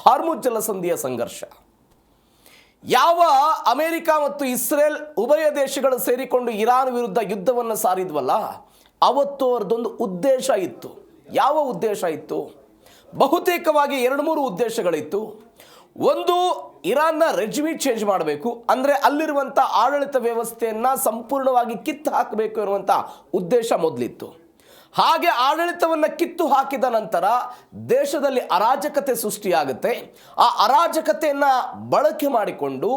ಹಾರ್ಮುಜ್ ಜಲಸಂಧಿಯ ಸಂಘರ್ಷ. ಯಾವ ಅಮೆರಿಕ ಮತ್ತು ಇಸ್ರೇಲ್ ಉಭಯ ದೇಶಗಳು ಸೇರಿಕೊಂಡು ಇರಾನ್ ವಿರುದ್ಧ ಯುದ್ಧವನ್ನು ಸಾರಿದ್ವಲ್ಲ, ಅವತ್ತು ಅವರದೊಂದು ಉದ್ದೇಶ ಇತ್ತು. ಯಾವ ಉದ್ದೇಶ ಇತ್ತು? ಬಹುತೇಕವಾಗಿ 2-3 ಉದ್ದೇಶಗಳಿತ್ತು. ಒಂದು, ಇರಾನ್ನ ರೆಜಿಮಿ ಚೇಂಜ್ ಮಾಡಬೇಕು, ಅಂದರೆ ಅಲ್ಲಿರುವಂಥ ಆಡಳಿತ ವ್ಯವಸ್ಥೆಯನ್ನು ಸಂಪೂರ್ಣವಾಗಿ ಕಿತ್ತು ಹಾಕಬೇಕು ಇರುವಂಥ ಉದ್ದೇಶ ಮೊದಲಿತ್ತು. ಹಾಗೆ ಆಡಳಿತವನ್ನು ಕಿತ್ತು ಹಾಕಿದ ನಂತರ ದೇಶದಲ್ಲಿ ಅರಾಜಕತೆ ಸೃಷ್ಟಿಯಾಗುತ್ತೆ. ಆ ಅರಾಜಕತೆಯನ್ನು ಬಳಕೆ ಮಾಡಿಕೊಂಡು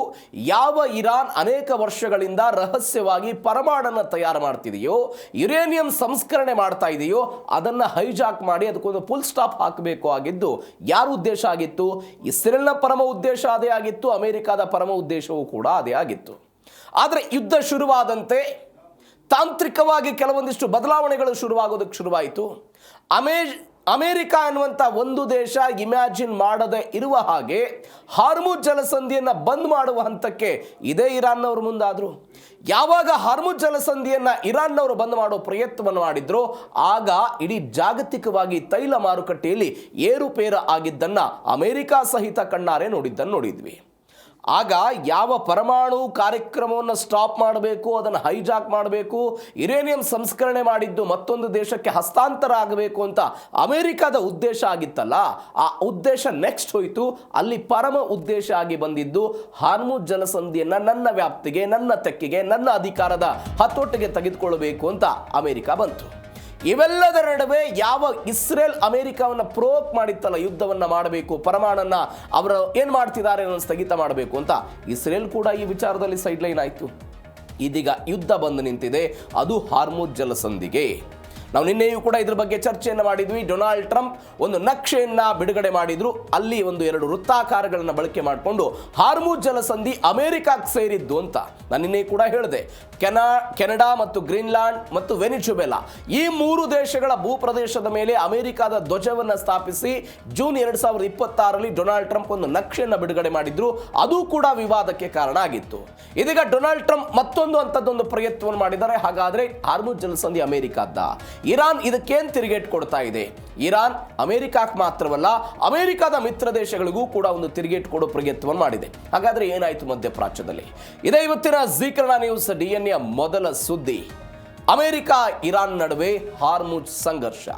ಯಾವ ಇರಾನ್ ಅನೇಕ ವರ್ಷಗಳಿಂದ ರಹಸ್ಯವಾಗಿ ಪರಮಾಣನ್ನು ತಯಾರು ಮಾಡ್ತಿದೆಯೋ, ಯುರೇನಿಯಂ ಸಂಸ್ಕರಣೆ ಮಾಡ್ತಾ ಇದೆಯೋ, ಅದನ್ನು ಹೈಜಾಕ್ ಮಾಡಿ ಅದಕ್ಕೊಂದು ಫುಲ್ ಸ್ಟಾಪ್ ಹಾಕಬೇಕು ಆಗಿದ್ದು ಯಾರ ಉದ್ದೇಶ ಆಗಿತ್ತು? ಇಸ್ರೇಲ್ನ ಪರಮ ಉದ್ದೇಶ ಅದೇ ಆಗಿತ್ತು, ಅಮೆರಿಕದ ಪರಮ ಉದ್ದೇಶವೂ ಕೂಡ ಅದೇ ಆಗಿತ್ತು. ಆದರೆ ಯುದ್ಧ ಶುರುವಾದಂತೆ ತಾಂತ್ರಿಕವಾಗಿ ಕೆಲವೊಂದಿಷ್ಟು ಬದಲಾವಣೆಗಳು ಶುರುವಾಗೋದಕ್ಕೆ ಶುರುವಾಯಿತು. ಅಮೆರಿಕ ಅನ್ನುವಂಥ ಒಂದು ದೇಶ ಇಮ್ಯಾಜಿನ್ ಮಾಡದೇ ಇರುವ ಹಾಗೆ ಹಾರ್ಮುಜ್ ಜಲಸಂಧಿಯನ್ನು ಬಂದ್ ಮಾಡುವ ಹಂತಕ್ಕೆ ಇದೇ ಇರಾನ್ನವರು ಮುಂದಾದರು. ಯಾವಾಗ ಹಾರ್ಮುಜ್ ಜಲಸಂಧಿಯನ್ನು ಇರಾನ್ನವರು ಬಂದ್ ಮಾಡೋ ಪ್ರಯತ್ನವನ್ನು ಮಾಡಿದ್ರು, ಆಗ ಇಡೀ ಜಾಗತಿಕವಾಗಿ ತೈಲ ಮಾರುಕಟ್ಟೆಯಲ್ಲಿ ಏರುಪೇರು ಆಗಿದ್ದನ್ನು ಅಮೆರಿಕ ಸಹಿತ ಕಣ್ಣಾರೆ ನೋಡಿದ್ವಿ. ಆಗ ಯಾವ ಪರಮಾಣು ಕಾರ್ಯಕ್ರಮವನ್ನು ಸ್ಟಾಪ್ ಮಾಡಬೇಕು, ಅದನ್ನು ಹೈಜಾಕ್ ಮಾಡಬೇಕು, ಯುರೇನಿಯಂ ಸಂಸ್ಕರಣೆ ಮಾಡಿದ್ದು ಮತ್ತೊಂದು ದೇಶಕ್ಕೆ ಹಸ್ತಾಂತರ ಆಗಬೇಕು ಅಂತ ಅಮೆರಿಕದ ಉದ್ದೇಶ ಆಗಿತ್ತಲ್ಲ, ಆ ಉದ್ದೇಶ ನೆಕ್ಸ್ಟ್ ಹೋಯಿತು. ಅಲ್ಲಿ ಪರಮ ಉದ್ದೇಶ ಆಗಿ ಬಂದಿದ್ದು ಹಾರ್ಮುಜ್ ಜಲಸಂಧಿಯನ್ನು ನನ್ನ ವ್ಯಾಪ್ತಿಗೆ, ನನ್ನ ತೆಕ್ಕಿಗೆ, ನನ್ನ ಅಧಿಕಾರದ ಹತೋಟಿಗೆ ತೆಗೆದುಕೊಳ್ಳಬೇಕು ಅಂತ ಅಮೆರಿಕ ಬಂತು. ಇವೆಲ್ಲದರ ನಡುವೆ ಯಾವ ಇಸ್ರೇಲ್ ಅಮೆರಿಕವನ್ನು ಪ್ರೋಕ್ ಮಾಡಿತ್ತಲ್ಲ, ಯುದ್ಧವನ್ನು ಮಾಡಬೇಕು, ಪರಮಾಣನ್ನ ಅವರು ಏನು ಮಾಡ್ತಿದ್ದಾರೆ ಅನ್ನೋ ಸ್ಥಗಿತ ಮಾಡಬೇಕು ಅಂತ, ಇಸ್ರೇಲ್ ಕೂಡ ಈ ವಿಚಾರದಲ್ಲಿ ಸೈಡ್ಲೈನ್ ಆಯಿತು. ಇದೀಗ ಯುದ್ಧ ಬಂದು ನಿಂತಿದೆ, ಅದು ಹಾರ್ಮುಜ್ ಜಲಸಂಧಿಗೆ. ನಾವು ನಿನ್ನೆಯೂ ಕೂಡ ಇದ್ರ ಬಗ್ಗೆ ಚರ್ಚೆಯನ್ನು ಮಾಡಿದ್ವಿ. ಡೊನಾಲ್ಡ್ ಟ್ರಂಪ್ ಒಂದು ನಕ್ಷೆಯನ್ನು ಬಿಡುಗಡೆ ಮಾಡಿದ್ರು. ಅಲ್ಲಿ 2 ವೃತ್ತಾಕಾರಗಳನ್ನು ಬಳಕೆ ಮಾಡಿಕೊಂಡು ಹಾರ್ಮುಜ್ ಜಲಸಂಧಿ ಅಮೆರಿಕಕ್ಕೆ ಸೇರಿದ್ದು ಅಂತ ನಾನು ನಿನ್ನೆ ಕೂಡ ಹೇಳಿದೆ. ಕೆನಡಾ ಮತ್ತು ಗ್ರೀನ್ಲ್ಯಾಂಡ್ ಮತ್ತು ವೆನಿಜುವೆಲಾ ಈ 3 ದೇಶಗಳ ಭೂಪ್ರದೇಶದ ಮೇಲೆ ಅಮೆರಿಕದ ಧ್ವಜವನ್ನು ಸ್ಥಾಪಿಸಿ ಜೂನ್ 2026ರಲ್ಲಿ ಡೊನಾಲ್ಡ್ ಟ್ರಂಪ್ ಒಂದು ನಕ್ಷೆಯನ್ನು ಬಿಡುಗಡೆ ಮಾಡಿದ್ರು. ಅದು ಕೂಡ ವಿವಾದಕ್ಕೆ ಕಾರಣ ಆಗಿತ್ತು. ಇದೀಗ ಡೊನಾಲ್ಡ್ ಟ್ರಂಪ್ ಮತ್ತೊಂದು ಅಂಥದ್ದೊಂದು ಪ್ರಯತ್ನವನ್ನು ಮಾಡಿದ್ದಾರೆ. ಹಾಗಾದ್ರೆ ಹಾರ್ಮುಜ್ ಜಲಸಂಧಿ ಅಮೆರಿಕದ, ಇರಾನ್ ಇದಕ್ಕೇನು ತಿರುಗೇಟು ಕೊಡ್ತಾ ಇದೆ? ಇರಾನ್ ಅಮೆರಿಕಕ್ಕೆ ಮಾತ್ರವಲ್ಲ, ಅಮೆರಿಕದ ಮಿತ್ರ ದೇಶಗಳಿಗೂ ಕೂಡ ಒಂದು ತಿರುಗೇಟು ಕೊಡೋ ಪ್ರಯತ್ನವನ್ನು ಮಾಡಿದೆ. ಹಾಗಾದ್ರೆ ಏನಾಯಿತು ಮಧ್ಯಪ್ರಾಚ್ಯದಲ್ಲಿ? ಇದೇ ಇವತ್ತಿನ ಜೀ ಕನ್ನಡ ನ್ಯೂಸ್ DNA ಮೊದಲ ಸುದ್ದಿ. ಅಮೆರಿಕ ಇರಾನ್ ನಡುವೆ ಹಾರ್ಮುಜ್ ಸಂಘರ್ಷ.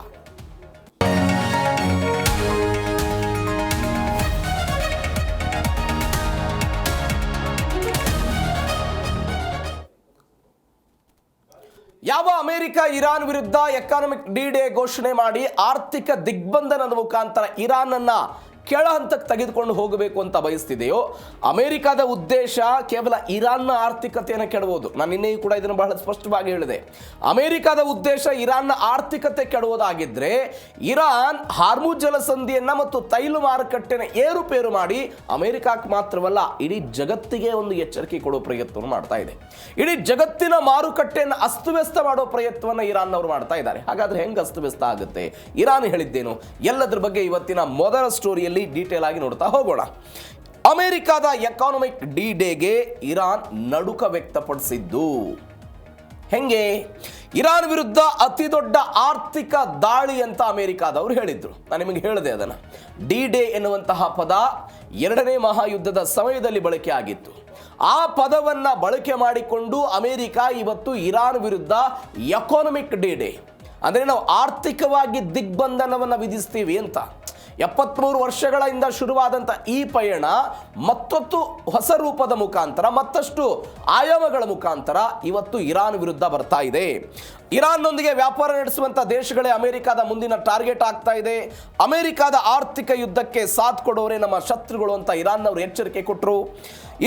ಯಾವ ಅಮೆರಿಕ ಇರಾನ್ ವಿರುದ್ಧ ಎಕಾನಮಿಕ್ D-Day ಘೋಷಣೆ ಮಾಡಿ ಆರ್ಥಿಕ ದಿಗ್ಬಂಧನದ ಮುಖಾಂತರ ಇರಾನ್ ಅನ್ನ ಕೆಳ ಹಂತಕ್ಕೆ ತೆಗೆದುಕೊಂಡು ಹೋಗಬೇಕು ಅಂತ ಬಯಸ್ತಿದೆಯೋ, ಅಮೆರಿಕದ ಉದ್ದೇಶ ಕೇವಲ ಇರಾನ್ನ ಆರ್ಥಿಕತೆಯನ್ನು ಕೆಡವುದು. ನಾನು ನಿನ್ನೆಯೂ ಕೂಡ ಇದನ್ನು ಬಹಳ ಸ್ಪಷ್ಟವಾಗಿ ಹೇಳಿದೆ. ಅಮೆರಿಕದ ಉದ್ದೇಶ ಇರಾನ್ನ ಆರ್ಥಿಕತೆ ಕೆಡುವುದಾಗಿದ್ದರೆ ಇರಾನ್ ಹಾರ್ಮುಜ್ ಜಲಸಂಧಿಯನ್ನು ಮತ್ತು ತೈಲ ಮಾರುಕಟ್ಟೆನ ಏರುಪೇರು ಮಾಡಿ ಅಮೆರಿಕಕ್ಕೆ ಮಾತ್ರವಲ್ಲ ಇಡೀ ಜಗತ್ತಿಗೆ ಒಂದು ಎಚ್ಚರಿಕೆ ಕೊಡೋ ಪ್ರಯತ್ನವನ್ನು ಮಾಡ್ತಾ ಇದೆ. ಇಡೀ ಜಗತ್ತಿನ ಮಾರುಕಟ್ಟೆಯನ್ನು ಅಸ್ತವ್ಯಸ್ತ ಮಾಡೋ ಪ್ರಯತ್ನವನ್ನು ಇರಾನ್ನವರು ಮಾಡ್ತಾ ಇದ್ದಾರೆ. ಹಾಗಾದ್ರೆ ಹೆಂಗೆ ಅಸ್ತವ್ಯಸ್ತ ಆಗುತ್ತೆ? ಇರಾನ್ ಹೇಳಿದ್ದೇನು? ಎಲ್ಲದರ ಬಗ್ಗೆ ಇವತ್ತಿನ ಮೊದಲ ಸ್ಟೋರಿಯಲ್ಲಿ ಡೀಟೇಲ್ ಆಗಿ ನೋಡ್ತಾ ಹೋಗೋಣ. ಅಮೆರಿಕದ ಎಕಾನಮಿಕ್ D-Dayಗೆ ಇರಾನ್ ನಡುಕ ವ್ಯಕ್ತಪಡಿಸಿದ್ದು ಹೆಂಗೆ? ಇರಾನ್ ವಿರುದ್ಧ ಅತಿ ದೊಡ್ಡ ಆರ್ಥಿಕ ದಾಳಿ ಅಂತ ಅಮೆರಿಕದವರು ಹೇಳಿದ್ರು. ನಾನು ನಿಮಗೆ ಹೇಳಿದೆ ಅದನ್ನು. D-Day ಎನ್ನುವಂತಹ ಪದ 2ನೇ ಮಹಾಯುದ್ಧದ ಸಮಯದಲ್ಲಿ ಬಳಕೆ ಆಗಿತ್ತು. ಆ ಪದವನ್ನ ಬಳಕೆ ಮಾಡಿಕೊಂಡು ಅಮೆರಿಕ ಇವತ್ತು ಇರಾನ್ ವಿರುದ್ಧ ಎಕಾನಮಿಕ್ D-Day, ಅಂದರೆ ನಾವು ಆರ್ಥಿಕವಾಗಿ ದಿಗ್ಬಂಧನವನ್ನು ವಿಧಿಸ್ತೀವಿ ಅಂತ. 73 ವರ್ಷಗಳಿಂದ ಶುರುವಾದಂಥ ಈ ಪಯಣ ಮತ್ತೊಂದು ಹೊಸ ರೂಪದ ಮುಖಾಂತರ, ಮತ್ತಷ್ಟು ಆಯಾಮಗಳ ಮುಖಾಂತರ ಇವತ್ತು ಇರಾನ್ ವಿರುದ್ಧ ಬರ್ತಾ ಇದೆ. ಇರಾನ್ನೊಂದಿಗೆ ವ್ಯಾಪಾರ ನಡೆಸುವಂಥ ದೇಶಗಳೇ ಅಮೆರಿಕದ ಮುಂದಿನ ಟಾರ್ಗೆಟ್ ಆಗ್ತಾ ಇದೆ. ಅಮೆರಿಕದ ಆರ್ಥಿಕ ಯುದ್ಧಕ್ಕೆ ಸಾಥ್ ಕೊಡೋರೆ ನಮ್ಮ ಶತ್ರುಗಳು ಅಂತ ಇರಾನ್ನವರು ಎಚ್ಚರಿಕೆ ಕೊಟ್ಟರು.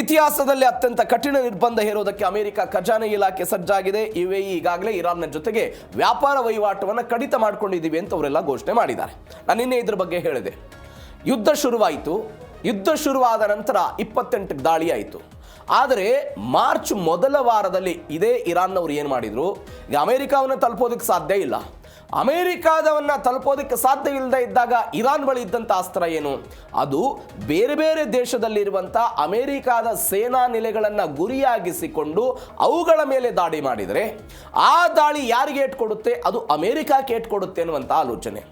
ಇತಿಹಾಸದಲ್ಲಿ ಅತ್ಯಂತ ಕಠಿಣ ನಿರ್ಬಂಧ ಹೇರೋದಕ್ಕೆ ಅಮೆರಿಕ ಖಜಾನೆ ಇಲಾಖೆ ಸಜ್ಜಾಗಿದೆ. UAE ಈಗಾಗಲೇ ಇರಾನ್ನ ಜೊತೆಗೆ ವ್ಯಾಪಾರ ವಹಿವಾಟವನ್ನು ಕಡಿತ ಮಾಡ್ಕೊಂಡಿದ್ದೀವಿ ಅಂತ ಅವರೆಲ್ಲ ಘೋಷಣೆ ಮಾಡಿದ್ದಾರೆ. ನಾನು ನಿನ್ನೆ ಇದ್ರ ಬಗ್ಗೆ ಹೇಳಿದೆ. ಯುದ್ಧ ಶುರುವಾಯಿತು. ಯುದ್ಧ ಶುರುವಾದ ನಂತರ 28ಕ್ಕೆ ದಾಳಿ ಆಯಿತು. ಆದರೆ ಮಾರ್ಚ್ ಮೊದಲ ವಾರದಲ್ಲಿ ಇದೇ ಇರಾನ್ನವರು ಏನು ಮಾಡಿದರು? ಈಗ ಅಮೆರಿಕವನ್ನು ತಲುಪೋದಕ್ಕೆ ಸಾಧ್ಯ ಇಲ್ಲ. ಅಮೆರಿಕಾದವನ್ನು ತಲುಪೋದಕ್ಕೆ ಸಾಧ್ಯ ಇಲ್ಲದೆ ಇದ್ದಾಗ ಇರಾನ್ ಬಳಿ ಇದ್ದಂಥ ಅಸ್ತ್ರ ಏನು? ಅದು ಬೇರೆ ಬೇರೆ ದೇಶದಲ್ಲಿರುವಂಥ ಅಮೆರಿಕಾದ ಸೇನಾ ನೆಲೆಗಳನ್ನು ಗುರಿಯಾಗಿಸಿಕೊಂಡು ಅವುಗಳ ಮೇಲೆ ದಾಳಿ ಮಾಡಿದರೆ ಆ ದಾಳಿ ಯಾರಿಗೆ ಏಟ್ ಕೊಡುತ್ತೆ? ಅದು ಅಮೆರಿಕಕ್ಕೆ ಏಟ್ ಕೊಡುತ್ತೆ ಅನ್ನುವಂಥ ಆಲೋಚನೆ.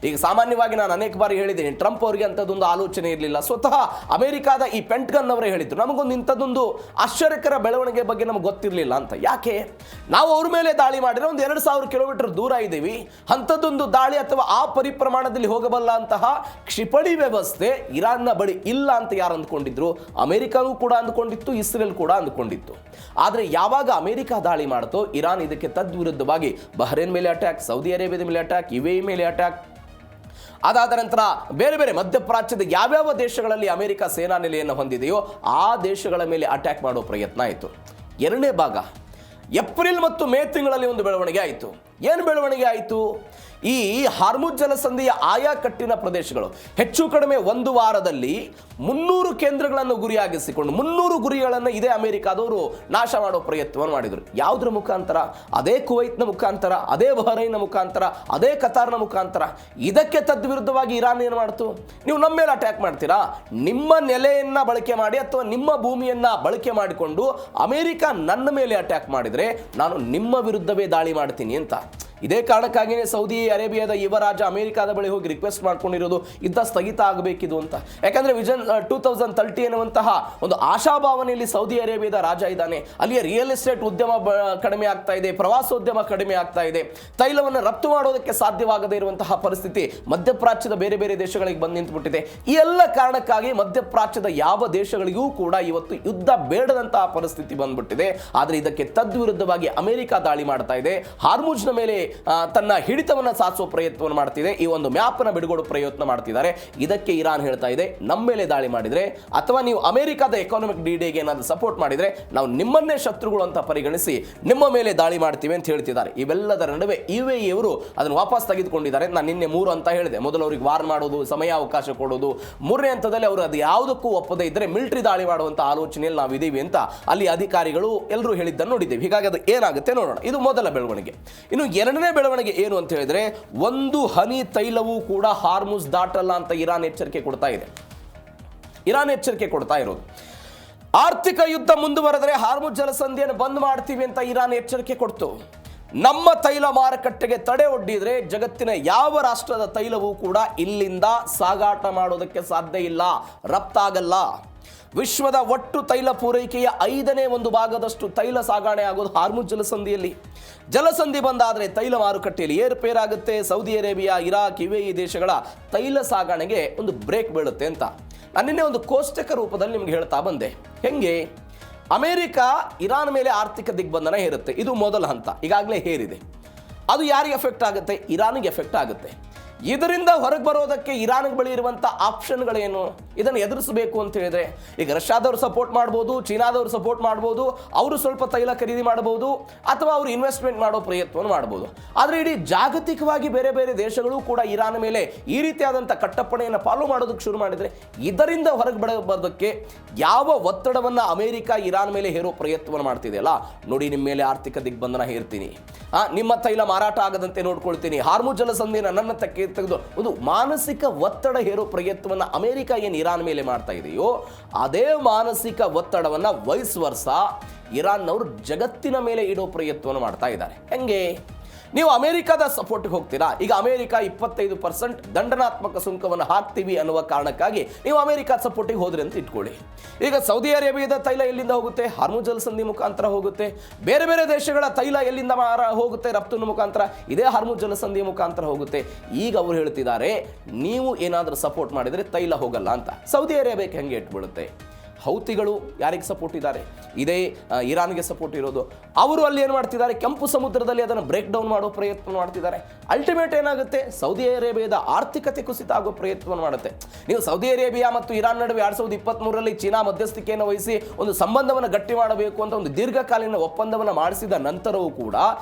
ಈಗ ಸಾಮಾನ್ಯವಾಗಿ ನಾನು ಅನೇಕ ಬಾರಿ ಹೇಳಿದ್ದೀನಿ, ಟ್ರಂಪ್ ಅವರಿಗೆ ಅಂಥದ್ದೊಂದು ಆಲೋಚನೆ ಇರಲಿಲ್ಲ. ಸ್ವತಃ ಅಮೆರಿಕಾದ ಈ ಪೆಂಟಗನ್ ಅವರೇ ಹೇಳಿದ್ರು, ನಮಗೊಂದು ಇಂಥದ್ದೊಂದು ಆಶ್ಚರ್ಯಕರ ಬೆಳವಣಿಗೆ ಬಗ್ಗೆ ನಮ್ಗೆ ಗೊತ್ತಿರಲಿಲ್ಲ ಅಂತ. ಯಾಕೆ? ನಾವು ಅವ್ರ ಮೇಲೆ ದಾಳಿ ಮಾಡಿದ್ರೆ ಒಂದು 2,000 ಕಿಲೋಮೀಟರ್ ದೂರ ಇದ್ದೀವಿ, ಅಂಥದ್ದೊಂದು ದಾಳಿ ಅಥವಾ ಆ ಪರಿಪ್ರಮಾಣದಲ್ಲಿ ಹೋಗಬಲ್ಲ ಅಂತಹ ಕ್ಷಿಪಣಿ ವ್ಯವಸ್ಥೆ ಇರಾನ್ನ ಬಳಿ ಇಲ್ಲ ಅಂತ ಯಾರು ಅಂದ್ಕೊಂಡಿದ್ರು? ಅಮೆರಿಕನೂ ಕೂಡ ಅಂದ್ಕೊಂಡಿತ್ತು, ಇಸ್ರೇಲ್ ಕೂಡ ಅಂದ್ಕೊಂಡಿತ್ತು. ಆದರೆ ಯಾವಾಗ ಅಮೆರಿಕ ದಾಳಿ ಮಾಡ್ತೋ, ಇರಾನ್ ಇದಕ್ಕೆ ತದ್ವಿರುದ್ಧವಾಗಿ ಬಹ್ರೇನ್ ಮೇಲೆ ಅಟ್ಯಾಕ್, ಸೌದಿ ಅರೇಬಿಯಾದ ಮೇಲೆ ಅಟ್ಯಾಕ್, UAE ಮೇಲೆ ಅಟ್ಯಾಕ್, ಅದಾದ ನಂತರ ಬೇರೆ ಬೇರೆ ಮಧ್ಯಪ್ರಾಚ್ಯದ ಯಾವ್ಯಾವ ದೇಶಗಳಲ್ಲಿ ಅಮೆರಿಕ ಸೇನಾ ನೆಲೆಯನ್ನು ಹೊಂದಿದೆಯೋ ಆ ದೇಶಗಳ ಮೇಲೆ ಅಟ್ಯಾಕ್ ಮಾಡೋ ಪ್ರಯತ್ನ ಆಯಿತು. ಎರಡನೇ ಭಾಗ ಏಪ್ರಿಲ್ ಮತ್ತು ಮೇ ತಿಂಗಳಲ್ಲಿ ಒಂದು ಬೆಳವಣಿಗೆ ಆಯಿತು. ಏನು ಬೆಳವಣಿಗೆ ಆಯಿತು? ಈ ಹಾರ್ಮುಜ್ ಜಲಸಂಧಿಯ ಆಯಾ ಕಟ್ಟಿನ ಪ್ರದೇಶಗಳು ಹೆಚ್ಚು ಕಡಿಮೆ ಒಂದು ವಾರದಲ್ಲಿ 300 ಕೇಂದ್ರಗಳನ್ನು ಗುರಿಯಾಗಿಸಿಕೊಂಡು 300 ಗುರಿಗಳನ್ನು ಇದೇ ಅಮೆರಿಕಾದವರು ನಾಶ ಮಾಡೋ ಪ್ರಯತ್ನವನ್ನು ಮಾಡಿದರು. ಯಾವುದರ ಮುಖಾಂತರ? ಅದೇ ಕುವೈತ್ನ ಮುಖಾಂತರ, ಅದೇ ಬಹರೈನ್ನ ಮುಖಾಂತರ, ಅದೇ ಕತಾರ್ನ ಮುಖಾಂತರ. ಇದಕ್ಕೆ ತದ್ವಿರುದ್ಧವಾಗಿ ಇರಾನ್ ಏನು ಮಾಡ್ತು? ನೀವು ನಮ್ಮ ಮೇಲೆ ಅಟ್ಯಾಕ್ ಮಾಡ್ತೀರಾ, ನಿಮ್ಮ ನೆಲೆಯನ್ನು ಬಳಕೆ ಮಾಡಿ ಅಥವಾ ನಿಮ್ಮ ಭೂಮಿಯನ್ನು ಬಳಕೆ ಮಾಡಿಕೊಂಡು ಅಮೆರಿಕ ನನ್ನ ಮೇಲೆ ಅಟ್ಯಾಕ್ ಮಾಡಿದರೆ ನಾನು ನಿಮ್ಮ ವಿರುದ್ಧವೇ ದಾಳಿ ಮಾಡ್ತೀನಿ ಅಂತ. ಇದೇ ಕಾರಣಕ್ಕಾಗಿಯೇ ಸೌದಿ ಅರೇಬಿಯಾದ ಯುವರಾಜ ಅಮೆರಿಕಾದ ಬಳಿ ಹೋಗಿ ರಿಕ್ವೆಸ್ಟ್ ಮಾಡ್ಕೊಂಡಿರೋದು ಯುದ್ಧ ಸ್ಥಗಿತ ಆಗಬೇಕಿದು ಅಂತ. ಯಾಕಂದರೆ ವಿಷನ್ 2030 ಎನ್ನುವಂತಹ ಒಂದು ಆಶಾಭಾವನೆಯಲ್ಲಿ ಸೌದಿ ಅರೇಬಿಯಾದ ರಾಜ ಇದ್ದಾನೆ. ಅಲ್ಲಿಯ ರಿಯಲ್ ಎಸ್ಟೇಟ್ ಉದ್ಯಮ ಕಡಿಮೆ ಆಗ್ತಾ ಇದೆ, ಪ್ರವಾಸೋದ್ಯಮ ಕಡಿಮೆ ಆಗ್ತಾ ಇದೆ, ತೈಲವನ್ನು ರಫ್ತು ಮಾಡೋದಕ್ಕೆ ಸಾಧ್ಯವಾಗದೇ ಇರುವಂತಹ ಪರಿಸ್ಥಿತಿ ಮಧ್ಯಪ್ರಾಚ್ಯದ ಬೇರೆ ಬೇರೆ ದೇಶಗಳಿಗೆ ಬಂದು ನಿಂತುಬಿಟ್ಟಿದೆ. ಈ ಎಲ್ಲ ಕಾರಣಕ್ಕಾಗಿ ಮಧ್ಯಪ್ರಾಚ್ಯದ ಯಾವ ದೇಶಗಳಿಗೂ ಕೂಡ ಇವತ್ತು ಯುದ್ಧ ಬೇಡದಂತಹ ಪರಿಸ್ಥಿತಿ ಬಂದ್ಬಿಟ್ಟಿದೆ. ಆದರೆ ಇದಕ್ಕೆ ತದ್ವಿರುದ್ಧವಾಗಿ ಅಮೆರಿಕ ದಾಳಿ ಮಾಡ್ತಾ ಇದೆ, ಹಾರ್ಮುಜ್ನ ಮೇಲೆ ತನ್ನ ಹಿಡಿತವನ್ನು ಸಾಧಿಸುವ ಪ್ರಯತ್ನವನ್ನು ಮಾಡ್ತಿದೆ, ಈ ಒಂದು ಮ್ಯಾಪ್ ಅನ್ನು ಬಿಡುಗಡೆ ಪ್ರಯತ್ನ ಮಾಡ್ತಿದ್ದಾರೆ. ಇದಕ್ಕೆ ಇರಾನ್ ಹೇಳ್ತಾ ಇದೆ, ನಮ್ಮ ಮೇಲೆ ದಾಳಿ ಮಾಡಿದ್ರೆ ಅಥವಾ ನೀವು ಅಮೆರಿಕದ ಎಕಾನಮಿಕ್ ಡಿಡಿಗೆ ಏನಾದರೂ ಸಪೋರ್ಟ್ ಮಾಡಿದ್ರೆ ನಾವು ನಿಮ್ಮನ್ನೇ ಶತ್ರುಗಳು ಅಂತ ಪರಿಗಣಿಸಿ ನಿಮ್ಮ ಮೇಲೆ ದಾಳಿ ಮಾಡ್ತೀವಿ ಅಂತ ಹೇಳ್ತಿದ್ದಾರೆ. ಇವೆಲ್ಲದರ ನಡುವೆ UAE ಅವರು ಅದನ್ನು ವಾಪಸ್ ತೆಗೆದುಕೊಂಡಿದ್ದಾರೆ. ನಾನು ನಿನ್ನೆ 3 ಅಂತ ಹೇಳಿದೆ. ಮೊದಲು ಅವರಿಗೆ ವಾರ್ ಮಾಡೋದು, ಸಮಯ ಅವಕಾಶ ಕೊಡೋದು, 3ನೇ ಹಂತದಲ್ಲಿ ಅವರು ಅದು ಯಾವುದಕ್ಕೂ ಒಪ್ಪದೇ ಇದ್ದರೆ ಮಿಲಿಟರಿ ದಾಳಿ ಮಾಡುವಂಥ ಆಲೋಚನೆಯಲ್ಲಿ ನಾವು ಇದೀವಿ ಅಂತ ಅಲ್ಲಿ ಅಧಿಕಾರಿಗಳು ಎಲ್ಲರೂ ಹೇಳಿದ್ದನ್ನು ನೋಡಿದ್ದೇವೆ. ಹೀಗಾಗಿ ಅದು ಏನಾಗುತ್ತೆ ನೋಡೋಣ. ಇದು ಮೊದಲ ಬೆಳವಣಿಗೆ. ಇನ್ನು ಎರಡನೇ ಬೆಳವಣಿಗೆ ಏನು ಅಂತ ಹೇಳಿದ್ರೆ, ಒಂದು ಹನಿ ತೈಲವೂ ಕೂಡ ಹಾರ್ಮುಜ್ ದಾಟಲ್ಲ ಅಂತ ಇರಾನ್ ಎಚ್ಚರಿಕೆ ಕೊಡ್ತಾ ಇದೆ. ಇರಾನ್ ಎಚ್ಚರಿಕೆ ಕೊಡ್ತಾ ಇರೋದು, ಆರ್ಥಿಕ ಯುದ್ಧ ಮುಂದುವರೆದರೆ ಹಾರ್ಮುಜ್ ಜಲಸಂಧಿಯನ್ನು ಬಂದ್ ಮಾಡ್ತೀವಿ ಅಂತ ಇರಾನ್ ಎಚ್ಚರಿಕೆ ಕೊಡ್ತು. ನಮ್ಮ ತೈಲ ಮಾರುಕಟ್ಟೆಗೆ ತಡೆ ಒಡ್ಡಿದ್ರೆ ಜಗತ್ತಿನ ಯಾವ ರಾಷ್ಟ್ರದ ತೈಲವೂ ಕೂಡ ಇಲ್ಲಿಂದ ಸಾಗಾಟ ಮಾಡೋದಕ್ಕೆ ಸಾಧ್ಯ ಇಲ್ಲ, ರಫ್ತಾಗಲ್ಲ. ವಿಶ್ವದ ಒಟ್ಟು ತೈಲ ಪೂರೈಕೆಯ 5ನೇ 1 ಭಾಗದಷ್ಟು ತೈಲ ಸಾಗಣೆ ಆಗೋದು ಹಾರ್ಮುಜ್ ಜಲಸಂಧಿಯಲ್ಲಿ. ಜಲಸಂಧಿ ಬಂದಾದರೆ ತೈಲ ಮಾರುಕಟ್ಟೆಯಲ್ಲಿ ಏರುಪೇರಾಗುತ್ತೆ. ಸೌದಿ ಅರೇಬಿಯಾ, ಇರಾಕ್, UAE ದೇಶಗಳ ತೈಲ ಸಾಗಣೆಗೆ ಒಂದು ಬ್ರೇಕ್ ಬೀಳುತ್ತೆ ಅಂತ ನಾನು ನಿನ್ನೆ ಒಂದು ಕೋಷ್ಟಕ ರೂಪದಲ್ಲಿ ನಿಮ್ಗೆ ಹೇಳ್ತಾ ಬಂದೆ. ಹೆಂಗೆ? ಅಮೆರಿಕ ಇರಾನ್ ಮೇಲೆ ಆರ್ಥಿಕ ದಿಗ್ಬಂಧನ ಹೇರುತ್ತೆ. ಇದು ಮೊದಲ ಹಂತ, ಈಗಾಗಲೇ ಹೇರಿದೆ. ಅದು ಯಾರಿಗೆ ಎಫೆಕ್ಟ್ ಆಗುತ್ತೆ? ಇರಾನಿಗೆ ಎಫೆಕ್ಟ್ ಆಗುತ್ತೆ. ಇದರಿಂದ ಹೊರಗೆ ಬರೋದಕ್ಕೆ ಇರಾನ್ ಬಳಿ ಇರುವಂಥ ಆಪ್ಷನ್ಗಳೇನು? ಇದನ್ನು ಎದುರಿಸಬೇಕು ಅಂತ ಹೇಳಿದ್ರೆ ಈಗ ರಷ್ಯಾದವರು ಸಪೋರ್ಟ್ ಮಾಡ್ಬೋದು, ಚೀನಾದವರು ಸಪೋರ್ಟ್ ಮಾಡ್ಬೋದು, ಅವರು ಸ್ವಲ್ಪ ತೈಲ ಖರೀದಿ ಮಾಡಬಹುದು ಅಥವಾ ಅವರು ಇನ್ವೆಸ್ಟ್ಮೆಂಟ್ ಮಾಡೋ ಪ್ರಯತ್ನವನ್ನು ಮಾಡ್ಬೋದು. ಆದರೆ ಇಡೀ ಜಾಗತಿಕವಾಗಿ ಬೇರೆ ಬೇರೆ ದೇಶಗಳು ಕೂಡ ಇರಾನ್ ಮೇಲೆ ಈ ರೀತಿಯಾದಂಥ ಕಟ್ಟಪ್ಪಣೆಯನ್ನು ಫಾಲೋ ಮಾಡೋದಕ್ಕೆ ಶುರು ಮಾಡಿದರೆ ಇದರಿಂದ ಹೊರಗೆ ಬರೋದಕ್ಕೆ ಯಾವ ಒತ್ತಡವನ್ನು ಅಮೆರಿಕ ಇರಾನ್ ಮೇಲೆ ಹೇರೋ ಪ್ರಯತ್ನವನ್ನು ಮಾಡ್ತಿದೆಯಲ್ಲ, ನೋಡಿ ನಿಮ್ಮ ಮೇಲೆ ಆರ್ಥಿಕ ದಿಗ್ಬಂಧನ ಹೇರ್ತೀನಿ, ನಿಮ್ಮ ತೈಲ ಮಾರಾಟ ಆಗದಂತೆ ನೋಡ್ಕೊಳ್ತೀನಿ, ಹಾರ್ಮುಜ್ ಜಲಸಂಧಿನ ನನ್ನ ತೆಗೆದು ಒಂದು ಮಾನಸಿಕ ಒತ್ತಡ ಹೇರೋ ಪ್ರಯತ್ನವನ್ನು ಅಮೆರಿಕ ಏನು ಇರಾನ್ ಮೇಲೆ ಮಾಡ್ತಾ ಇದೆಯೋ ಅದೇ ಮಾನಸಿಕ ಒತ್ತಡವನ್ನು ವೈಸ್ ವರ್ಸ ಇರಾನ್ನವರು ಜಗತ್ತಿನ ಮೇಲೆ ಇಡೋ ಪ್ರಯತ್ನವನ್ನು ಮಾಡ್ತಾ ಇದ್ದಾರೆ. ಹೆಂಗೆ? ನೀವು ಅಮೆರಿಕದ ಸಪೋರ್ಟ್ಗೆ ಹೋಗ್ತೀರಾ. ಈಗ ಅಮೆರಿಕ 25% ದಂಡನಾತ್ಮಕ ಸುಂಕವನ್ನು ಹಾಕ್ತೀವಿ ಅನ್ನುವ ಕಾರಣಕ್ಕಾಗಿ ನೀವು ಅಮೆರಿಕ ಸಪೋರ್ಟಿಗೆ ಹೋದ್ರಿ ಅಂತ ಇಟ್ಕೊಳ್ಳಿ. ಈಗ ಸೌದಿ ಅರೇಬಿಯಾದ ತೈಲ ಎಲ್ಲಿಂದ ಹೋಗುತ್ತೆ? ಹಾರ್ಮುಜ್ ಜಲಸಂಧಿ ಮುಖಾಂತರ ಹೋಗುತ್ತೆ. ಬೇರೆ ಬೇರೆ ದೇಶಗಳ ತೈಲ ಎಲ್ಲಿಂದ ಹೋಗುತ್ತೆ? ರಫ್ತಿನ ಮುಖಾಂತರ, ಇದೇ ಹಾರ್ಮುಜ್ ಜಲಸಂಧಿಯ ಮುಖಾಂತರ ಹೋಗುತ್ತೆ. ಈಗ ಅವರು ಹೇಳ್ತಿದ್ದಾರೆ, ನೀವು ಏನಾದರೂ ಸಪೋರ್ಟ್ ಮಾಡಿದರೆ ತೈಲ ಹೋಗಲ್ಲ ಅಂತ. ಸೌದಿ ಅರೇಬಿಯಾಕ್ಕೆ ಹೆಂಗೆ ಇಟ್ಬಿಡುತ್ತೆ? ಹೌತಿಗಳು ಯಾರಿಗೆ ಸಪೋರ್ಟ್ ಇದ್ದಾರೆ? ಇದೇ ಇರಾನ್ಗೆ ಸಪೋರ್ಟ್ ಇರೋದು. ಅವರು ಅಲ್ಲಿ ಏನು ಮಾಡ್ತಿದ್ದಾರೆ? ಕೆಂಪು ಸಮುದ್ರದಲ್ಲಿ ಅದನ್ನು ಬ್ರೇಕ್ ಡೌನ್ ಮಾಡೋ ಪ್ರಯತ್ನ ಮಾಡ್ತಿದ್ದಾರೆ. ಅಲ್ಟಿಮೇಟ್ ಏನಾಗುತ್ತೆ? ಸೌದಿ ಅರೇಬಿಯಾದ ಆರ್ಥಿಕತೆ ಕುಸಿತ ಆಗೋ ಪ್ರಯತ್ನವನ್ನು ಮಾಡುತ್ತೆ. ನೀವು ಸೌದಿ ಅರೇಬಿಯಾ ಮತ್ತು ಇರಾನ್ ನಡುವೆ 2023ರಲ್ಲಿ ಚೀನಾ ಮಧ್ಯಸ್ಥಿಕೆಯನ್ನು ವಹಿಸಿ ಒಂದು ಸಂಬಂಧವನ್ನು ಗಟ್ಟಿ ಮಾಡಬೇಕು ಅಂತ ಒಂದು ದೀರ್ಘಕಾಲೀನ ಒಪ್ಪಂದವನ್ನು ಮಾಡಿಸಿದ ನಂತರವೂ ಕೂಡ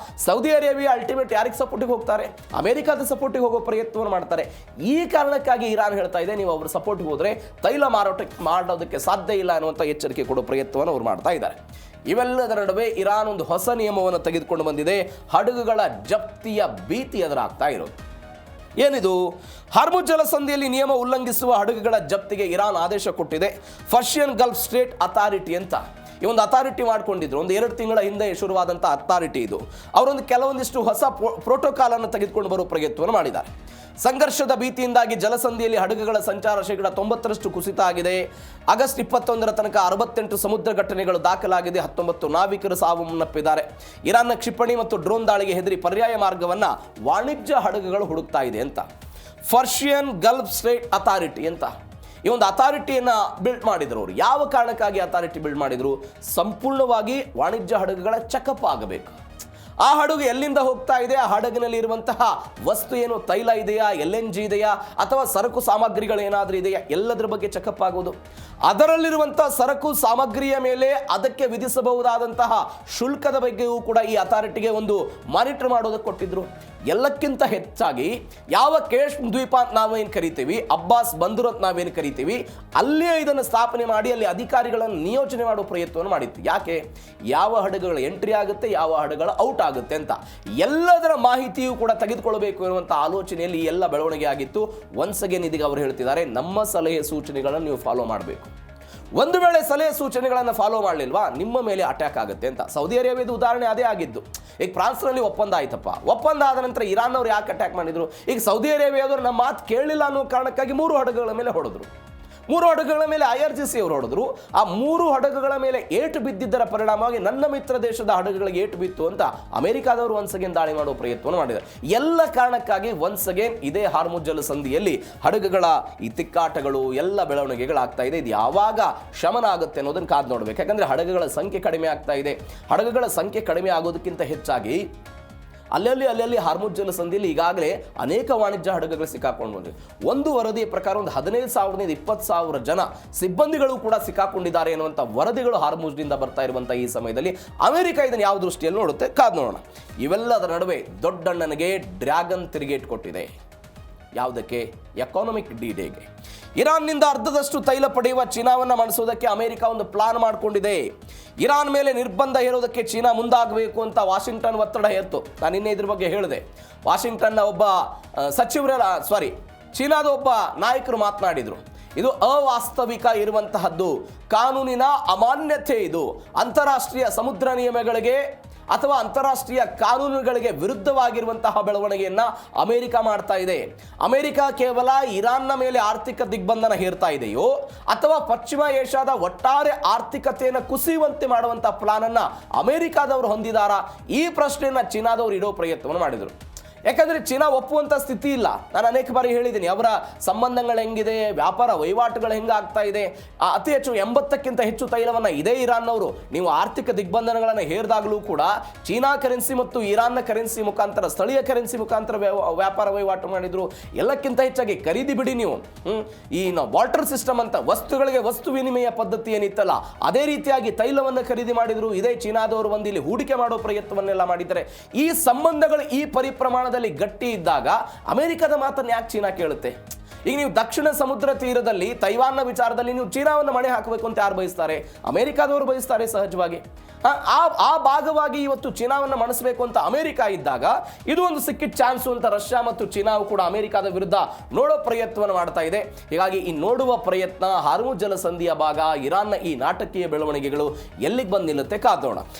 ಸೌದಿ ಅರೇಬಿಯಾ ಅಲ್ಟಿಮೇಟ್ ಯಾರಿಗೆ ಸಪೋರ್ಟಿಗೆ ಹೋಗ್ತಾರೆ? ಅಮೆರಿಕದ ಸಪೋರ್ಟಿಗೆ ಹೋಗೋ ಪ್ರಯತ್ನವನ್ನು ಮಾಡ್ತಾರೆ. ಈ ಕಾರಣಕ್ಕಾಗಿ ಇರಾನ್ ಹೇಳ್ತಾ ಇದೆ, ನೀವು ಅವ್ರ ಸಪೋರ್ಟ್ಗೆ ಹೋದರೆ ತೈಲ ಮಾರಾಟ ಮಾಡೋದಕ್ಕೆ ಸಾಧ್ಯ ಇಲ್ಲ ಅನ್ನುವಂಥ ಎಚ್ಚರಿಕೆ ಕೊಡೋ ಪ್ರಯತ್ನವನ್ನು ಅವರು ಮಾಡ್ತಾ ಇದ್ದಾರೆ. ಇವೆಲ್ಲದರ ನಡುವೆ ಇರಾನ್ ಒಂದು ಹೊಸ ನಿಯಮವನ್ನು ತೆಗೆದುಕೊಂಡು ಬಂದಿದೆ. ಹಡಗುಗಳ ಜಪ್ತಿಯ ಭೀತಿ ಎದುರಾಗ್ತಾ ಇರೋದು. ಏನಿದು? ಹಾರ್ಮುಜ್ ಜಲಸಂಧಿಯಲ್ಲಿ ನಿಯಮ ಉಲ್ಲಂಘಿಸುವ ಹಡಗುಗಳ ಜಪ್ತಿಗೆ ಇರಾನ್ ಆದೇಶ ಕೊಟ್ಟಿದೆ. ಪರ್ಷಿಯನ್ ಗಲ್ಫ್ ಸ್ಟೇಟ್ ಅಥಾರಿಟಿ ಅಂತ ಈ ಒಂದು ಅಥಾರಿಟಿ ಮಾಡ್ಕೊಂಡಿದ್ರು. ಒಂದು 2 ತಿಂಗಳ ಹಿಂದೆ ಶುರುವಾದಂಥ ಅಥಾರಿಟಿ ಇದು. ಅವರೊಂದು ಕೆಲವೊಂದಿಷ್ಟು ಹೊಸ ಪ್ರೋಟೋಕಾಲ್ ಅನ್ನು ತೆಗೆದುಕೊಂಡು ಬರುವ ಪ್ರಯತ್ನವನ್ನು ಮಾಡಿದ್ದಾರೆ. ಸಂಘರ್ಷದ ಭೀತಿಯಿಂದಾಗಿ ಜಲಸಂಧಿಯಲ್ಲಿ ಹಡಗುಗಳ ಸಂಚಾರ 90% ಕುಸಿತ ಆಗಿದೆ. ಆಗಸ್ಟ್ 21 ತನಕ 68 ಸಮುದ್ರ ಘಟನೆಗಳು ದಾಖಲಾಗಿದೆ. 19 ನಾವಿಕರು ಸಾವನ್ನಪ್ಪಿದ್ದಾರೆ. ಇರಾನ್ನ ಕ್ಷಿಪಣಿ ಮತ್ತು ಡ್ರೋನ್ ದಾಳಿಗೆ ಹೆದರಿ ಪರ್ಯಾಯ ಮಾರ್ಗವನ್ನ ವಾಣಿಜ್ಯ ಹಡಗುಗಳು ಹುಡುಕ್ತಾ ಇದೆ ಅಂತ ಪರ್ಷಿಯನ್ ಗಲ್ಫ್ ಸ್ಟೇಟ್ ಅಥಾರಿಟಿ ಅಂತ ಈ ಒಂದು ಅಥಾರಿಟಿಯನ್ನು ಬಿಲ್ಡ್ ಮಾಡಿದ್ರು. ಅವರು ಯಾವ ಕಾರಣಕ್ಕಾಗಿ ಅಥಾರಿಟಿ ಬಿಲ್ಡ್ ಮಾಡಿದ್ರು? ಸಂಪೂರ್ಣವಾಗಿ ವಾಣಿಜ್ಯ ಹಡಗುಗಳ ಚೆಕಪ್ ಆಗಬೇಕು. ಆ ಹಡಗು ಎಲ್ಲಿಂದ ಹೋಗ್ತಾ ಇದೆ, ಆ ಹಡಗಿನಲ್ಲಿ ಇರುವಂತಹ ವಸ್ತು ಏನು, ತೈಲ ಇದೆಯಾ, LNG ಇದೆಯಾ, ಅಥವಾ ಸರಕು ಸಾಮಗ್ರಿಗಳು ಏನಾದರೂ ಇದೆಯಾ, ಎಲ್ಲದರ ಬಗ್ಗೆ ಚೆಕಪ್ ಆಗೋದು. ಅದರಲ್ಲಿರುವಂತಹ ಸರಕು ಸಾಮಗ್ರಿಯ ಮೇಲೆ ಅದಕ್ಕೆ ವಿಧಿಸಬಹುದಾದಂತಹ ಶುಲ್ಕದ ಬಗ್ಗೆಯೂ ಕೂಡ ಈ ಅಥಾರಿಟಿಗೆ ಒಂದು ಮಾನಿಟರ್ ಮಾಡೋದಕ್ಕೆ ಕೊಟ್ಟಿದ್ರು. ಎಲ್ಲಕ್ಕಿಂತ ಹೆಚ್ಚಾಗಿ ಯಾವ ಕೇಶ್ ದ್ವೀಪ ಅಂತ ನಾವೇನು ಕರಿತೀವಿ, ಅಬ್ಬಾಸ್ ಬಂದರು ಅಂತ ನಾವೇನು ಕರಿತೀವಿ, ಅಲ್ಲಿಯೇ ಇದನ್ನು ಸ್ಥಾಪನೆ ಮಾಡಿ ಅಲ್ಲಿ ಅಧಿಕಾರಿಗಳನ್ನು ನಿಯೋಜನೆ ಮಾಡುವ ಪ್ರಯತ್ನವನ್ನು ಮಾಡಿತ್ತು. ಯಾಕೆ? ಯಾವ ಹಡಗುಗಳು ಎಂಟ್ರಿ ಆಗುತ್ತೆ, ಯಾವ ಹಡಗುಗಳು ಔಟ್ ಆಗುತ್ತೆ ಅಂತ ಎಲ್ಲದರ ಮಾಹಿತಿಯೂ ಕೂಡ ತೆಗೆದುಕೊಳ್ಳಬೇಕು ಎನ್ನುವಂಥ ಆಲೋಚನೆಯಲ್ಲಿ ಈ ಎಲ್ಲ ಬೆಳವಣಿಗೆ ಆಗಿತ್ತು. ಒನ್ಸ್ ಅಗೇನ್ ಇದೀಗ ಅವರು ಹೇಳ್ತಿದ್ದಾರೆ, ನಮ್ಮ ಸಲಹೆ ಸೂಚನೆಗಳನ್ನು ನೀವು ಫಾಲೋ ಮಾಡಬೇಕು. ಒಂದು ವೇಳೆ ಸಲಹೆ ಸೂಚನೆಗಳನ್ನು ಫಾಲೋ ಮಾಡಲಿಲ್ವಾ ನಿಮ್ಮ ಮೇಲೆ ಅಟ್ಯಾಕ್ ಆಗುತ್ತೆ ಅಂತ. ಸೌದಿ ಅರೇಬಿಯಾದ ಉದಾಹರಣೆ ಅದೇ ಆಗಿದ್ದು. ಈಗ ಫ್ರಾನ್ಸ್ನಲ್ಲಿ ಒಪ್ಪಂದ ಆಯ್ತಪ್ಪ, ಒಪ್ಪಂದ ಆದ ನಂತರ ಇರಾನ್ ಅವರು ಯಾಕೆ ಅಟ್ಯಾಕ್ ಮಾಡಿದ್ರು? ಈಗ ಸೌದಿ ಅರೇಬಿಯಾದವರು ನಮ್ಮ ಮಾತು ಕೇಳಲಿಲ್ಲ ಅನ್ನೋ ಕಾರಣಕ್ಕಾಗಿ 3 ಹಡಗುಗಳ ಮೇಲೆ ಹೊಡೆದ್ರು. 3 ಹಡಗುಗಳ ಮೇಲೆ IRGC ಅವರು ಹೊಡೆದ್ರು. ಆ 3 ಹಡಗುಗಳ ಮೇಲೆ ಏಟು ಬಿದ್ದಿದ್ದರ ಪರಿಣಾಮವಾಗಿ ನನ್ನ ಮಿತ್ರ ದೇಶದ ಹಡಗುಗಳಿಗೆ ಏಟು ಬಿತ್ತು ಅಂತ ಅಮೆರಿಕಾದವರು ಒನ್ಸ್ ಅಗೇನ್ ದಾಳಿ ಮಾಡುವ ಪ್ರಯತ್ನವನ್ನು ಮಾಡಿದ್ದಾರೆ. ಎಲ್ಲ ಕಾರಣಕ್ಕಾಗಿ ಒನ್ಸ್ ಅಗೇನ್ ಇದೇ ಹಾರ್ಮುಜ್ ಜಲಸಂಧಿಯಲ್ಲಿ ಹಡಗುಗಳ ಈ ತಿಕ್ಕಾಟಗಳು ಎಲ್ಲ ಬೆಳವಣಿಗೆಗಳಾಗ್ತಾ ಇದೆ. ಇದು ಯಾವಾಗ ಶಮನ ಆಗುತ್ತೆ ಅನ್ನೋದನ್ನು ಕಾದು ನೋಡಬೇಕು. ಯಾಕಂದ್ರೆ ಹಡಗುಗಳ ಸಂಖ್ಯೆ ಕಡಿಮೆ ಆಗ್ತಾ ಇದೆ. ಹಡಗುಗಳ ಸಂಖ್ಯೆ ಕಡಿಮೆ ಆಗೋದಕ್ಕಿಂತ ಹೆಚ್ಚಾಗಿ ಅಲ್ಲಲ್ಲಿ ಹಾರ್ಮುಜ್ ಜಲಸಂಧಿಯಲ್ಲಿ ಈಗಾಗಲೇ ಅನೇಕ ವಾಣಿಜ್ಯ ಹಡಗುಗಳು ಸಿಕ್ಕಾಕೊಂಡು ಬಂದಿವೆ. ಒಂದು ವರದಿಯ ಪ್ರಕಾರ ಒಂದು 15,000 20,000 ಜನ ಸಿಬ್ಬಂದಿಗಳು ಕೂಡ ಸಿಕ್ಕಾಕೊಂಡಿದ್ದಾರೆ ಎನ್ನುವಂಥ ವರದಿಗಳು ಹಾರ್ಮುಜ್ನಿಂದ ಬರ್ತಾ ಇರುವಂಥ ಈ ಸಮಯದಲ್ಲಿ ಅಮೆರಿಕ ಇದನ್ನು ಯಾವ ದೃಷ್ಟಿಯಲ್ಲಿ ನೋಡುತ್ತೆ ಕಾದು ನೋಡೋಣ. ಇವೆಲ್ಲದರ ನಡುವೆ ದೊಡ್ಡಣ್ಣನಿಗೆ ಡ್ರ್ಯಾಗನ್ ತಿರುಗೇಟ್ ಕೊಟ್ಟಿದೆ. ಯಾವುದಕ್ಕೆ? ಎಕಾನಮಿಕ್ ಡಿ-ಡೇಗೆ. ಇರಾನ್ನಿಂದ ಅರ್ಧದಷ್ಟು ತೈಲ ಪಡೆಯುವ ಚೀನಾವನ್ನು ಮಣಿಸೋದಕ್ಕೆ ಅಮೆರಿಕ ಒಂದು ಪ್ಲಾನ್ ಮಾಡಿಕೊಂಡಿದೆ. ಇರಾನ್ ಮೇಲೆ ನಿರ್ಬಂಧ ಹೇರೋದಕ್ಕೆ ಚೀನಾ ಮುಂದಾಗಬೇಕು ಅಂತ ವಾಷಿಂಗ್ಟನ್ ಒತ್ತಡ ಹೇರ್ತು. ನಾನು ನಿನ್ನೆ ಇದ್ರ ಬಗ್ಗೆ ಹೇಳಿದೆ. ವಾಷಿಂಗ್ಟನ್ನ ಒಬ್ಬ ಚೀನಾದ ಒಬ್ಬ ನಾಯಕರು ಮಾತನಾಡಿದರು. ಇದು ಅವಾಸ್ತವಿಕ ಇರುವಂತಹದ್ದು, ಕಾನೂನಿನ ಅಮಾನ್ಯತೆ, ಇದು ಅಂತಾರಾಷ್ಟ್ರೀಯ ಸಮುದ್ರ ನಿಯಮಗಳಿಗೆ ಅಥವಾ ಅಂತಾರಾಷ್ಟ್ರೀಯ ಕಾನೂನುಗಳಿಗೆ ವಿರುದ್ಧವಾಗಿರುವಂತಹ ಬೆಳವಣಿಗೆಯನ್ನ ಅಮೆರಿಕ ಮಾಡ್ತಾ ಇದೆ. ಅಮೆರಿಕ ಕೇವಲ ಇರಾನ್ನ ಮೇಲೆ ಆರ್ಥಿಕ ದಿಗ್ಬಂಧನ ಹೇರ್ತಾ ಇದೆಯೋ ಅಥವಾ ಪಶ್ಚಿಮ ಏಷ್ಯಾದ ಒಟ್ಟಾರೆ ಆರ್ಥಿಕತೆಯನ್ನು ಕುಸಿಯುವಂತೆ ಮಾಡುವಂತಹ ಪ್ಲಾನ್ ಅನ್ನ ಅಮೆರಿಕಾದವರು ಹೊಂದಿದಾರಾ? ಈ ಪ್ರಶ್ನೆಯನ್ನ ಚೀನಾದವರು ಇಡೋ ಪ್ರಯತ್ನವನ್ನು ಮಾಡಿದರು. ಯಾಕಂದರೆ ಚೀನಾ ಒಪ್ಪುವಂಥ ಸ್ಥಿತಿ ಇಲ್ಲ. ನಾನು ಅನೇಕ ಬಾರಿ ಹೇಳಿದ್ದೀನಿ, ಅವರ ಸಂಬಂಧಗಳು ಹೆಂಗಿದೆ, ವ್ಯಾಪಾರ ವಹಿವಾಟುಗಳು ಹೆಂಗಾಗ್ತಾ ಇದೆ. ಅತಿ ಹೆಚ್ಚು 80ಕ್ಕಿಂತ ಹೆಚ್ಚು ತೈಲವನ್ನು ಇದೇ ಇರಾನ್ನವರು ನೀವು ಆರ್ಥಿಕ ದಿಗ್ಬಂಧನಗಳನ್ನು ಹೇರಿದಾಗಲೂ ಕೂಡ ಚೀನಾ ಕರೆನ್ಸಿ ಮತ್ತು ಇರಾನ್ನ ಕರೆನ್ಸಿ ಮುಖಾಂತರ, ಸ್ಥಳೀಯ ಕರೆನ್ಸಿ ಮುಖಾಂತರ ವ್ಯಾಪಾರ ವಹಿವಾಟು ಮಾಡಿದ್ರು. ಎಲ್ಲಕ್ಕಿಂತ ಹೆಚ್ಚಾಗಿ ಖರೀದಿ ಬಿಡಿ ನೀವು, ಈ ವಾಟರ್ ಸಿಸ್ಟಮ್ ಅಂತ ವಸ್ತುಗಳಿಗೆ ವಸ್ತು ವಿನಿಮಯ ಪದ್ಧತಿ ಏನಿತ್ತಲ್ಲ, ಅದೇ ರೀತಿಯಾಗಿ ತೈಲವನ್ನು ಖರೀದಿ ಮಾಡಿದ್ರು. ಇದೇ ಚೀನಾದವರು ಬಂದು ಇಲ್ಲಿ ಹೂಡಿಕೆ ಮಾಡೋ ಪ್ರಯತ್ನವನ್ನೆಲ್ಲ ಮಾಡಿದ್ದಾರೆ. ಈ ಸಂಬಂಧಗಳು ಈ ಪರಿಪ್ರಮಾಣದ ಗಟ್ಟಿ ಇದ್ದಾಗ ಅಮೆರಿಕದ ಮಾತನ್ನು ಯಾಕೆ ಚೀನಾ ಕೇಳುತ್ತೆ? ಈಗ ನೀವು ದಕ್ಷಿಣ ಸಮುದ್ರ ತೀರದಲ್ಲಿ ತೈವಾನ್ನ ವಿಚಾರದಲ್ಲಿ ನೀವು ಚೀನಾವನ್ನು ಮಣೆ ಹಾಕಬೇಕು ಅಂತ ಯಾರು ಬಯಸ್ತಾರೆ? ಅಮೆರಿಕಾದವರು ಬಯಸ್ತಾರೆ ಸಹಜವಾಗಿ. ಆ ಭಾಗವಾಗಿ ಇವತ್ತು ಚೀನಾವನ್ನು ಮಣಿಸಬೇಕು ಅಂತ ಅಮೆರಿಕ ಇದ್ದಾಗ ಇದು ಒಂದು ಸಿಕ್ಕಿದ ಚಾನ್ಸು ಅಂತ ರಷ್ಯಾ ಮತ್ತು ಚೀನಾವು ಕೂಡ ಅಮೆರಿಕದ ವಿರುದ್ಧ ನೋಡೋ ಪ್ರಯತ್ನವನ್ನು ಮಾಡ್ತಾ ಇದೆ. ಹೀಗಾಗಿ ಈ ನೋಡುವ ಪ್ರಯತ್ನ, ಹಾರ್ಮುಜ್ ಜಲಸಂಧಿಯ ಭಾಗ, ಇರಾನ್ನ ಈ ನಾಟಕೀಯ ಬೆಳವಣಿಗೆಗಳು ಎಲ್ಲಿಗೆ ಬಂದು ನಿಲ್ಲುತ್ತೆ ಕಾದೋಣ.